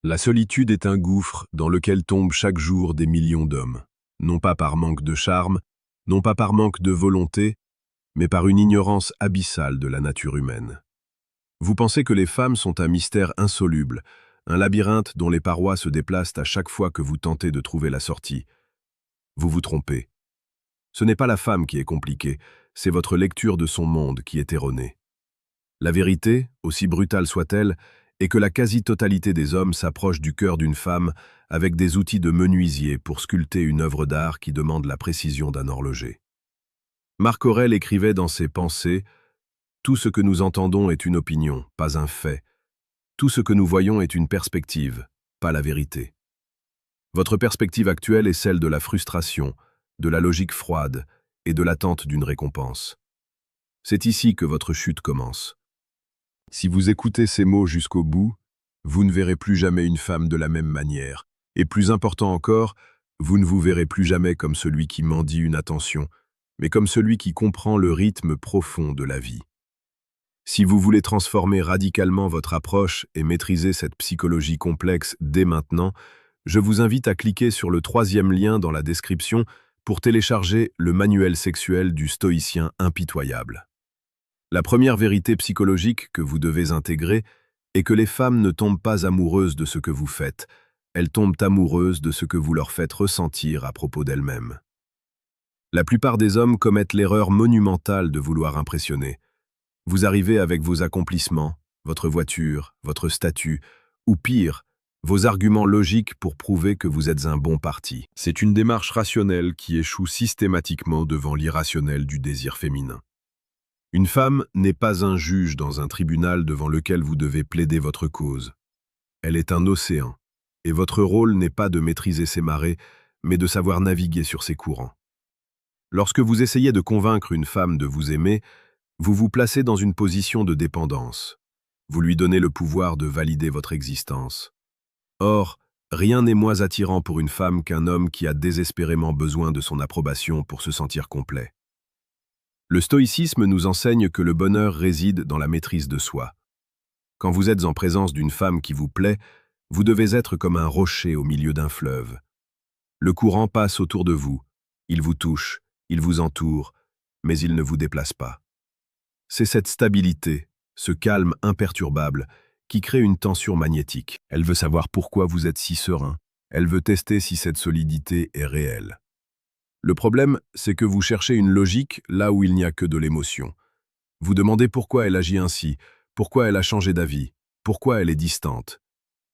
La solitude est un gouffre dans lequel tombent chaque jour des millions d'hommes, non pas par manque de charme, non pas par manque de volonté, mais par une ignorance abyssale de la nature humaine. Vous pensez que les femmes sont un mystère insoluble, un labyrinthe dont les parois se déplacent à chaque fois que vous tentez de trouver la sortie. Vous vous trompez. Ce n'est pas la femme qui est compliquée, c'est votre lecture de son monde qui est erronée. La vérité, aussi brutale soit-elle, est que la quasi-totalité des hommes s'approche du cœur d'une femme avec des outils de menuisier pour sculpter une œuvre d'art qui demande la précision d'un horloger. Marc Aurèle écrivait dans ses Pensées « Tout ce que nous entendons est une opinion, pas un fait. Tout ce que nous voyons est une perspective, pas la vérité. » Votre perspective actuelle est celle de la frustration, de la logique froide et de l'attente d'une récompense. C'est ici que votre chute commence. Si vous écoutez ces mots jusqu'au bout, vous ne verrez plus jamais une femme de la même manière. Et plus important encore, vous ne vous verrez plus jamais comme celui qui mendie une attention, mais comme celui qui comprend le rythme profond de la vie. Si vous voulez transformer radicalement votre approche et maîtriser cette psychologie complexe dès maintenant, je vous invite à cliquer sur le 3e lien dans la description pour télécharger le manuel sexuel du stoïcien impitoyable. La première vérité psychologique que vous devez intégrer est que les femmes ne tombent pas amoureuses de ce que vous faites, elles tombent amoureuses de ce que vous leur faites ressentir à propos d'elles-mêmes. La plupart des hommes commettent l'erreur monumentale de vouloir impressionner. Vous arrivez avec vos accomplissements, votre voiture, votre statut, ou pire, vos arguments logiques pour prouver que vous êtes un bon parti. C'est une démarche rationnelle qui échoue systématiquement devant l'irrationnel du désir féminin. Une femme n'est pas un juge dans un tribunal devant lequel vous devez plaider votre cause. Elle est un océan, et votre rôle n'est pas de maîtriser ses marées, mais de savoir naviguer sur ses courants. Lorsque vous essayez de convaincre une femme de vous aimer, vous vous placez dans une position de dépendance. Vous lui donnez le pouvoir de valider votre existence. Or, rien n'est moins attirant pour une femme qu'un homme qui a désespérément besoin de son approbation pour se sentir complet. Le stoïcisme nous enseigne que le bonheur réside dans la maîtrise de soi. Quand vous êtes en présence d'une femme qui vous plaît, vous devez être comme un rocher au milieu d'un fleuve. Le courant passe autour de vous, il vous touche, il vous entoure, mais il ne vous déplace pas. C'est cette stabilité, ce calme imperturbable, qui crée une tension magnétique. Elle veut savoir pourquoi vous êtes si serein, elle veut tester si cette solidité est réelle. Le problème, c'est que vous cherchez une logique là où il n'y a que de l'émotion. Vous demandez pourquoi elle agit ainsi, pourquoi elle a changé d'avis, pourquoi elle est distante.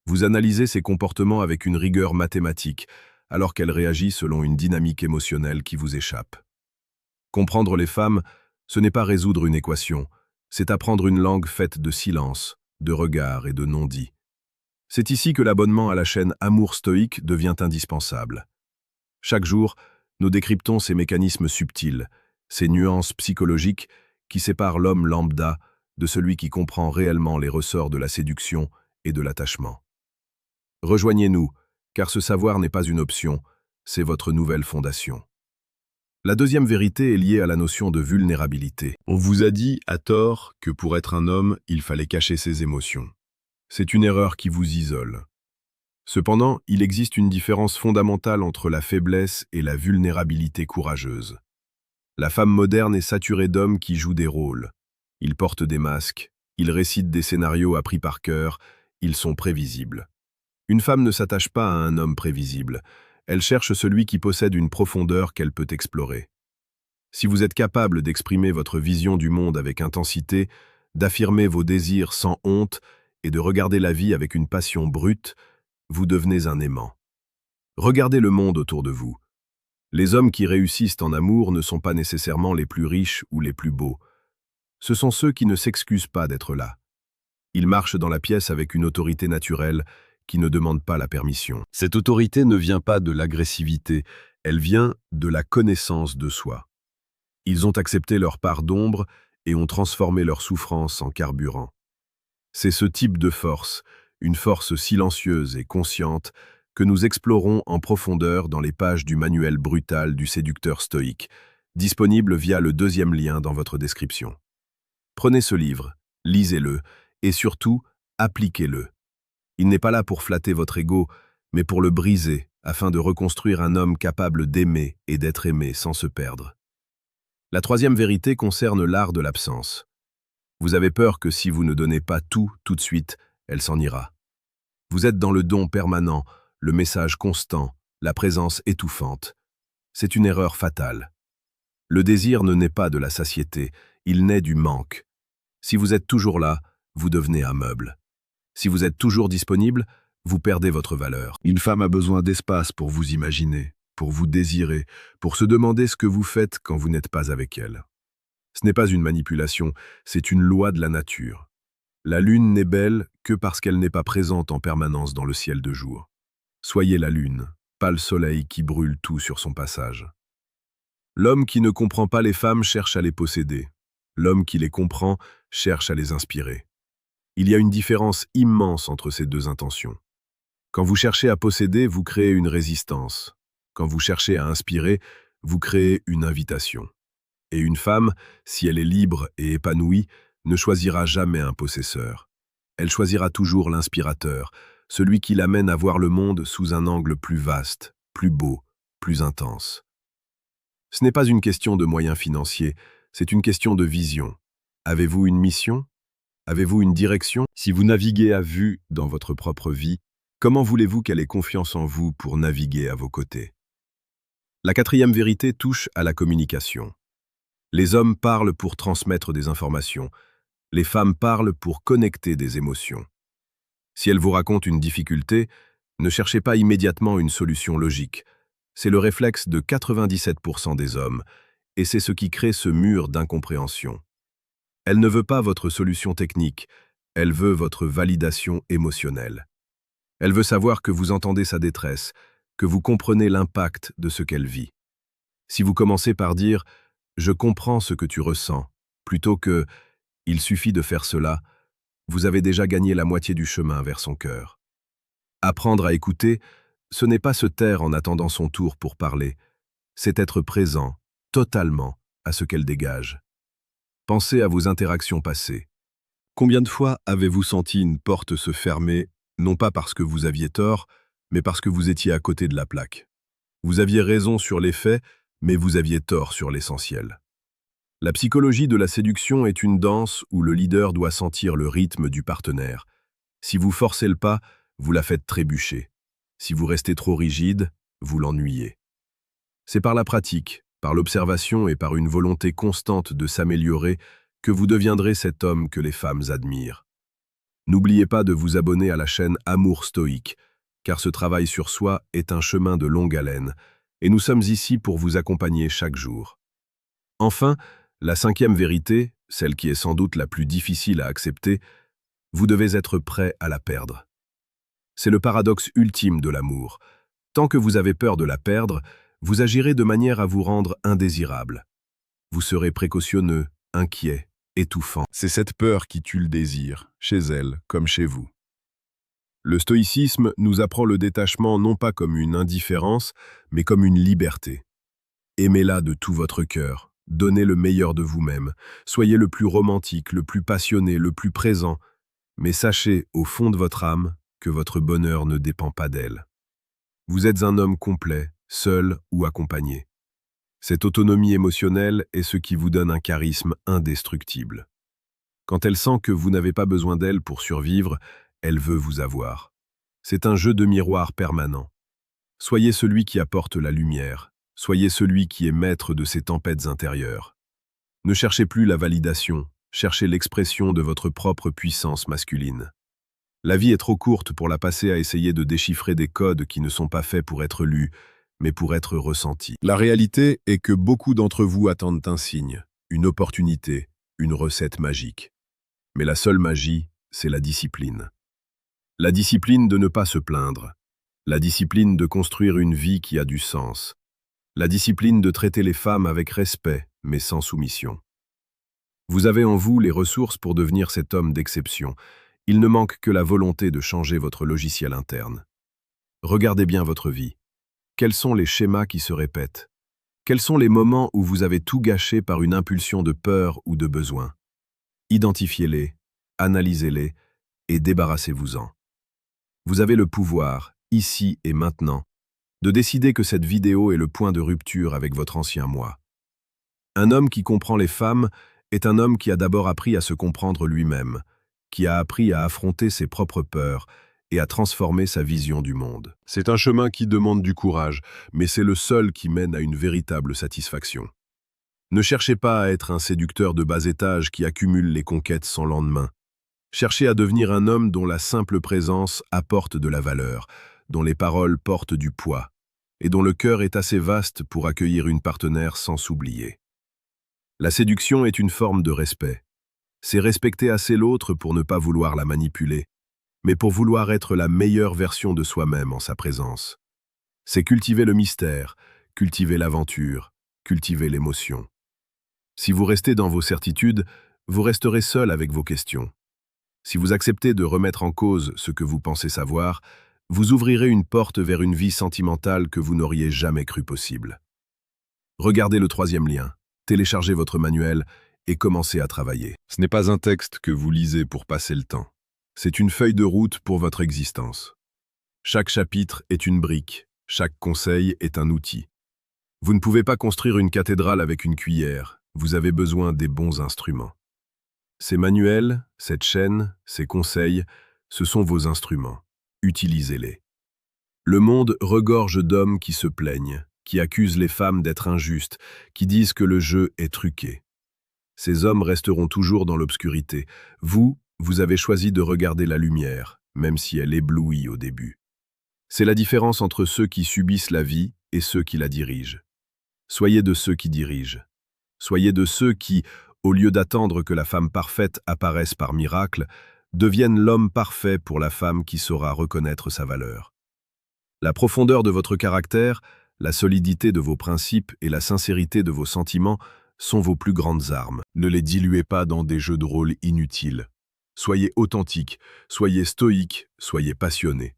Vous analysez ses comportements avec une rigueur mathématique, alors qu'elle réagit selon une dynamique émotionnelle qui vous échappe. Comprendre les femmes, ce n'est pas résoudre une équation, c'est apprendre une langue faite de silence, de regards et de non-dits. C'est ici que l'abonnement à la chaîne Amour Stoïque devient indispensable. Chaque jour, nous décryptons ces mécanismes subtils, ces nuances psychologiques qui séparent l'homme lambda de celui qui comprend réellement les ressorts de la séduction et de l'attachement. Rejoignez-nous, car ce savoir n'est pas une option, c'est votre nouvelle fondation. La deuxième vérité est liée à la notion de vulnérabilité. On vous a dit, à tort, que pour être un homme, il fallait cacher ses émotions. C'est une erreur qui vous isole. Cependant, il existe une différence fondamentale entre la faiblesse et la vulnérabilité courageuse. La femme moderne est saturée d'hommes qui jouent des rôles. Ils portent des masques, ils récitent des scénarios appris par cœur, ils sont prévisibles. Une femme ne s'attache pas à un homme prévisible. Elle cherche celui qui possède une profondeur qu'elle peut explorer. Si vous êtes capable d'exprimer votre vision du monde avec intensité, d'affirmer vos désirs sans honte et de regarder la vie avec une passion brute, vous devenez un aimant. Regardez le monde autour de vous. Les hommes qui réussissent en amour ne sont pas nécessairement les plus riches ou les plus beaux. Ce sont ceux qui ne s'excusent pas d'être là. Ils marchent dans la pièce avec une autorité naturelle qui ne demande pas la permission. Cette autorité ne vient pas de l'agressivité, elle vient de la connaissance de soi. Ils ont accepté leur part d'ombre et ont transformé leur souffrance en carburant. C'est ce type de force, une force silencieuse et consciente, que nous explorons en profondeur dans les pages du manuel brutal du séducteur stoïque, disponible via le 2e lien dans votre description. Prenez ce livre, lisez-le et surtout, appliquez-le. Il n'est pas là pour flatter votre ego, mais pour le briser, afin de reconstruire un homme capable d'aimer et d'être aimé sans se perdre. La troisième vérité concerne l'art de l'absence. Vous avez peur que si vous ne donnez pas tout de suite, elle s'en ira. Vous êtes dans le don permanent, le message constant, la présence étouffante. C'est une erreur fatale. Le désir ne naît pas de la satiété, il naît du manque. Si vous êtes toujours là, vous devenez un meuble. Si vous êtes toujours disponible, vous perdez votre valeur. Une femme a besoin d'espace pour vous imaginer, pour vous désirer, pour se demander ce que vous faites quand vous n'êtes pas avec elle. Ce n'est pas une manipulation, c'est une loi de la nature. La lune n'est belle que parce qu'elle n'est pas présente en permanence dans le ciel de jour. Soyez la lune, pas le soleil qui brûle tout sur son passage. L'homme qui ne comprend pas les femmes cherche à les posséder. L'homme qui les comprend cherche à les inspirer. Il y a une différence immense entre ces deux intentions. Quand vous cherchez à posséder, vous créez une résistance. Quand vous cherchez à inspirer, vous créez une invitation. Et une femme, si elle est libre et épanouie, ne choisira jamais un possesseur. Elle choisira toujours l'inspirateur, celui qui l'amène à voir le monde sous un angle plus vaste, plus beau, plus intense. Ce n'est pas une question de moyens financiers, c'est une question de vision. Avez-vous une mission? Avez-vous une direction? Si vous naviguez à vue dans votre propre vie, comment voulez-vous qu'elle ait confiance en vous pour naviguer à vos côtés? La quatrième vérité touche à la communication. Les hommes parlent pour transmettre des informations. Les femmes parlent pour connecter des émotions. Si elles vous racontent une difficulté, ne cherchez pas immédiatement une solution logique. C'est le réflexe de 97% des hommes, et c'est ce qui crée ce mur d'incompréhension. Elle ne veut pas votre solution technique, elle veut votre validation émotionnelle. Elle veut savoir que vous entendez sa détresse, que vous comprenez l'impact de ce qu'elle vit. Si vous commencez par dire « Je comprends ce que tu ressens », plutôt que « Il suffit de faire cela », vous avez déjà gagné la moitié du chemin vers son cœur. Apprendre à écouter, ce n'est pas se taire en attendant son tour pour parler, c'est être présent, totalement, à ce qu'elle dégage. Pensez à vos interactions passées. Combien de fois avez-vous senti une porte se fermer, non pas parce que vous aviez tort, mais parce que vous étiez à côté de la plaque? Vous aviez raison sur les faits, mais vous aviez tort sur l'essentiel. La psychologie de la séduction est une danse où le leader doit sentir le rythme du partenaire. Si vous forcez le pas, vous la faites trébucher. Si vous restez trop rigide, vous l'ennuyez. C'est par la pratique, par l'observation et par une volonté constante de s'améliorer que vous deviendrez cet homme que les femmes admirent. N'oubliez pas de vous abonner à la chaîne Amour Stoïque, car ce travail sur soi est un chemin de longue haleine, et nous sommes ici pour vous accompagner chaque jour. Enfin, la cinquième vérité, celle qui est sans doute la plus difficile à accepter, vous devez être prêt à la perdre. C'est le paradoxe ultime de l'amour. Tant que vous avez peur de la perdre, vous agirez de manière à vous rendre indésirable. Vous serez précautionneux, inquiet, étouffant. C'est cette peur qui tue le désir, chez elle comme chez vous. Le stoïcisme nous apprend le détachement non pas comme une indifférence, mais comme une liberté. Aimez-la de tout votre cœur, donnez le meilleur de vous-même, soyez le plus romantique, le plus passionné, le plus présent, mais sachez au fond de votre âme que votre bonheur ne dépend pas d'elle. Vous êtes un homme complet, seul ou accompagné. Cette autonomie émotionnelle est ce qui vous donne un charisme indestructible. Quand elle sent que vous n'avez pas besoin d'elle pour survivre, elle veut vous avoir. C'est un jeu de miroir permanent. Soyez celui qui apporte la lumière, soyez celui qui est maître de ces tempêtes intérieures. Ne cherchez plus la validation, cherchez l'expression de votre propre puissance masculine. La vie est trop courte pour la passer à essayer de déchiffrer des codes qui ne sont pas faits pour être lus, mais pour être ressentis. La réalité est que beaucoup d'entre vous attendent un signe, une opportunité, une recette magique. Mais la seule magie, c'est la discipline. La discipline de ne pas se plaindre. La discipline de construire une vie qui a du sens. La discipline de traiter les femmes avec respect, mais sans soumission. Vous avez en vous les ressources pour devenir cet homme d'exception. Il ne manque que la volonté de changer votre logiciel interne. Regardez bien votre vie. Quels sont les schémas qui se répètent? Quels sont les moments où vous avez tout gâché par une impulsion de peur ou de besoin? Identifiez-les, analysez-les et débarrassez-vous-en. Vous avez le pouvoir, ici et maintenant, de décider que cette vidéo est le point de rupture avec votre ancien moi. Un homme qui comprend les femmes est un homme qui a d'abord appris à se comprendre lui-même, qui a appris à affronter ses propres peurs et à transformer sa vision du monde. C'est un chemin qui demande du courage, mais c'est le seul qui mène à une véritable satisfaction. Ne cherchez pas à être un séducteur de bas étage qui accumule les conquêtes sans lendemain. Cherchez à devenir un homme dont la simple présence apporte de la valeur, dont les paroles portent du poids, et dont le cœur est assez vaste pour accueillir une partenaire sans s'oublier. La séduction est une forme de respect. C'est respecter assez l'autre pour ne pas vouloir la manipuler, mais pour vouloir être la meilleure version de soi-même en sa présence. C'est cultiver le mystère, cultiver l'aventure, cultiver l'émotion. Si vous restez dans vos certitudes, vous resterez seul avec vos questions. Si vous acceptez de remettre en cause ce que vous pensez savoir, vous ouvrirez une porte vers une vie sentimentale que vous n'auriez jamais cru possible. Regardez le troisième lien, téléchargez votre manuel et commencez à travailler. Ce n'est pas un texte que vous lisez pour passer le temps. C'est une feuille de route pour votre existence. Chaque chapitre est une brique, chaque conseil est un outil. Vous ne pouvez pas construire une cathédrale avec une cuillère, vous avez besoin des bons instruments. Ces manuels, cette chaîne, ces conseils, ce sont vos instruments. Utilisez-les. Le monde regorge d'hommes qui se plaignent, qui accusent les femmes d'être injustes, qui disent que le jeu est truqué. Ces hommes resteront toujours dans l'obscurité. Vous avez choisi de regarder la lumière, même si elle éblouit au début. C'est la différence entre ceux qui subissent la vie et ceux qui la dirigent. Soyez de ceux qui dirigent. Soyez de ceux qui, au lieu d'attendre que la femme parfaite apparaisse par miracle, deviennent l'homme parfait pour la femme qui saura reconnaître sa valeur. La profondeur de votre caractère, la solidité de vos principes et la sincérité de vos sentiments sont vos plus grandes armes. Ne les diluez pas dans des jeux de rôle inutiles. Soyez authentique, soyez stoïque, soyez passionné.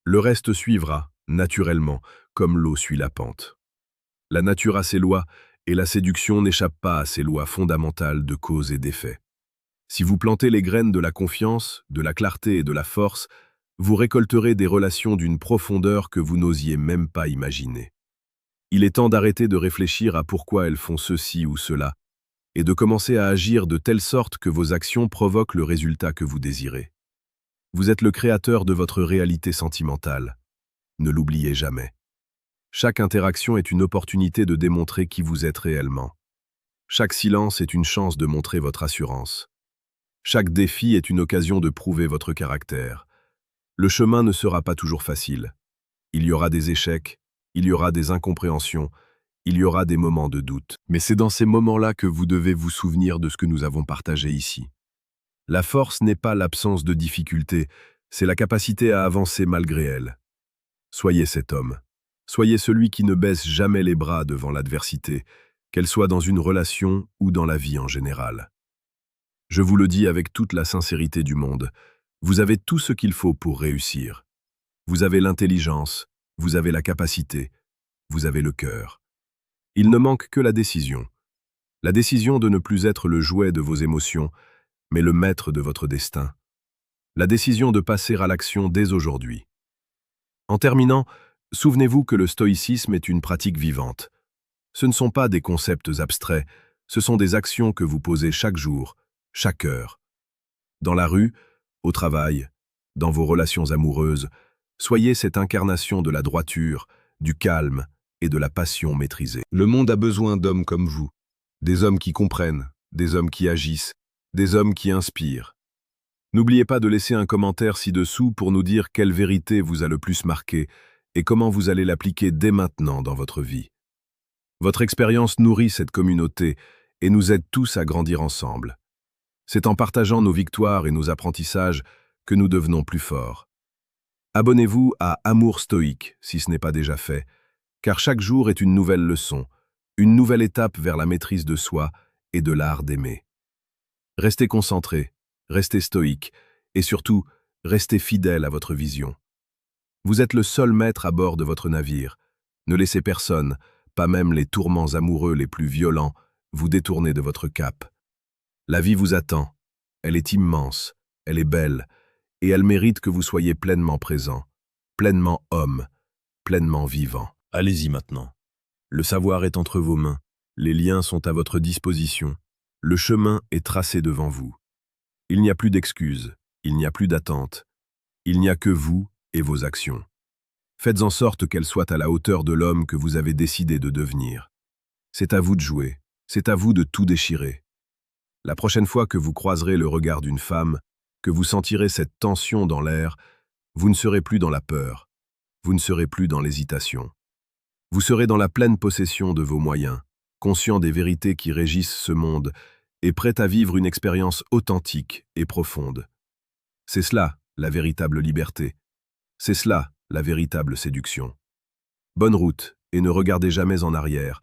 Le reste suivra, naturellement, comme l'eau suit la pente. La nature a ses lois, et la séduction n'échappe pas à ces lois fondamentales de cause et d'effet. Si vous plantez les graines de la confiance, de la clarté et de la force, vous récolterez des relations d'une profondeur que vous n'osiez même pas imaginer. Il est temps d'arrêter de réfléchir à pourquoi elles font ceci ou cela, et de commencer à agir de telle sorte que vos actions provoquent le résultat que vous désirez. Vous êtes le créateur de votre réalité sentimentale. Ne l'oubliez jamais. Chaque interaction est une opportunité de démontrer qui vous êtes réellement. Chaque silence est une chance de montrer votre assurance. Chaque défi est une occasion de prouver votre caractère. Le chemin ne sera pas toujours facile. Il y aura des échecs, il y aura des incompréhensions, il y aura des moments de doute. Mais c'est dans ces moments-là que vous devez vous souvenir de ce que nous avons partagé ici. La force n'est pas l'absence de difficultés, c'est la capacité à avancer malgré elles. Soyez cet homme. Soyez celui qui ne baisse jamais les bras devant l'adversité, qu'elle soit dans une relation ou dans la vie en général. Je vous le dis avec toute la sincérité du monde, vous avez tout ce qu'il faut pour réussir. Vous avez l'intelligence, vous avez la capacité, vous avez le cœur. Il ne manque que la décision. La décision de ne plus être le jouet de vos émotions, mais le maître de votre destin. La décision de passer à l'action dès aujourd'hui. En terminant, souvenez-vous que le stoïcisme est une pratique vivante. Ce ne sont pas des concepts abstraits, ce sont des actions que vous posez chaque jour, chaque heure. Dans la rue, au travail, dans vos relations amoureuses, soyez cette incarnation de la droiture, du calme et de la passion maîtrisée. Le monde a besoin d'hommes comme vous, des hommes qui comprennent, des hommes qui agissent, des hommes qui inspirent. N'oubliez pas de laisser un commentaire ci-dessous pour nous dire quelle vérité vous a le plus marqué et comment vous allez l'appliquer dès maintenant dans votre vie. Votre expérience nourrit cette communauté et nous aide tous à grandir ensemble. C'est en partageant nos victoires et nos apprentissages que nous devenons plus forts. Abonnez-vous à Amour Stoïque si ce n'est pas déjà fait, car chaque jour est une nouvelle leçon, une nouvelle étape vers la maîtrise de soi et de l'art d'aimer. Restez concentrés, restez stoïques et surtout, restez fidèles à votre vision. Vous êtes le seul maître à bord de votre navire. Ne laissez personne, pas même les tourments amoureux les plus violents, vous détourner de votre cap. La vie vous attend. Elle est immense, elle est belle, et elle mérite que vous soyez pleinement présent, pleinement homme, pleinement vivant. Allez-y maintenant. Le savoir est entre vos mains, les liens sont à votre disposition, le chemin est tracé devant vous. Il n'y a plus d'excuses, il n'y a plus d'attente, il n'y a que vous et vos actions. Faites en sorte qu'elles soient à la hauteur de l'homme que vous avez décidé de devenir. C'est à vous de jouer, c'est à vous de tout déchirer. La prochaine fois que vous croiserez le regard d'une femme, que vous sentirez cette tension dans l'air, vous ne serez plus dans la peur, vous ne serez plus dans l'hésitation. Vous serez dans la pleine possession de vos moyens, conscient des vérités qui régissent ce monde et prêt à vivre une expérience authentique et profonde. C'est cela, la véritable liberté. C'est cela, la véritable séduction. Bonne route et ne regardez jamais en arrière,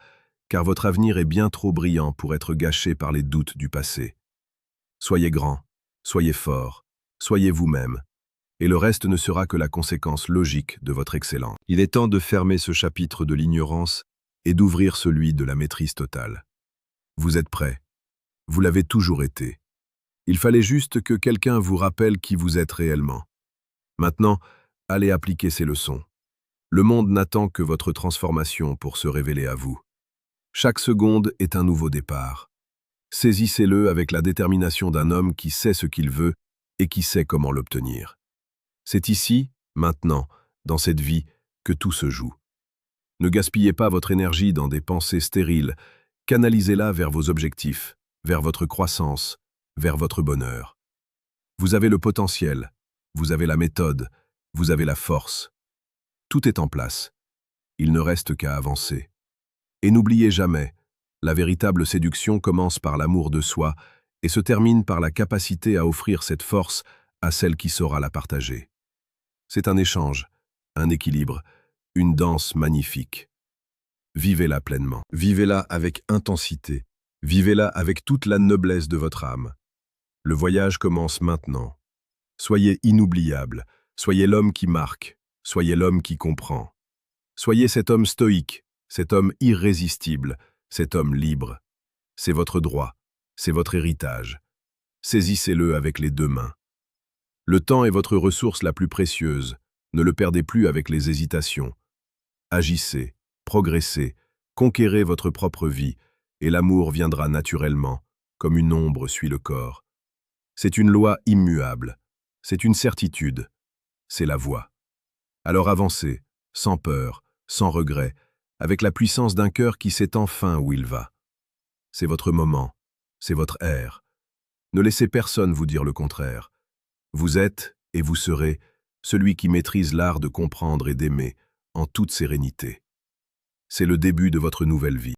car votre avenir est bien trop brillant pour être gâché par les doutes du passé. Soyez grand, soyez fort, soyez vous-même, et le reste ne sera que la conséquence logique de votre excellence. Il est temps de fermer ce chapitre de l'ignorance et d'ouvrir celui de la maîtrise totale. Vous êtes prêts. Vous l'avez toujours été. Il fallait juste que quelqu'un vous rappelle qui vous êtes réellement. Maintenant, allez appliquer ces leçons. Le monde n'attend que votre transformation pour se révéler à vous. Chaque seconde est un nouveau départ. Saisissez-le avec la détermination d'un homme qui sait ce qu'il veut et qui sait comment l'obtenir. C'est ici, maintenant, dans cette vie, que tout se joue. Ne gaspillez pas votre énergie dans des pensées stériles, canalisez-la vers vos objectifs, vers votre croissance, vers votre bonheur. Vous avez le potentiel, vous avez la méthode, vous avez la force. Tout est en place. Il ne reste qu'à avancer. Et n'oubliez jamais, la véritable séduction commence par l'amour de soi et se termine par la capacité à offrir cette force à celle qui saura la partager. C'est un échange, un équilibre, une danse magnifique. Vivez-la pleinement. Vivez-la avec intensité. Vivez-la avec toute la noblesse de votre âme. Le voyage commence maintenant. Soyez inoubliable, soyez l'homme qui marque, soyez l'homme qui comprend. Soyez cet homme stoïque, cet homme irrésistible, cet homme libre. C'est votre droit, c'est votre héritage. Saisissez-le avec les deux mains. Le temps est votre ressource la plus précieuse, ne le perdez plus avec les hésitations. Agissez, progressez, conquérez votre propre vie, et l'amour viendra naturellement, comme une ombre suit le corps. C'est une loi immuable, c'est une certitude, c'est la voie. Alors avancez, sans peur, sans regret, avec la puissance d'un cœur qui sait enfin où il va. C'est votre moment, c'est votre ère. Ne laissez personne vous dire le contraire. Vous êtes, et vous serez, celui qui maîtrise l'art de comprendre et d'aimer, en toute sérénité. C'est le début de votre nouvelle vie.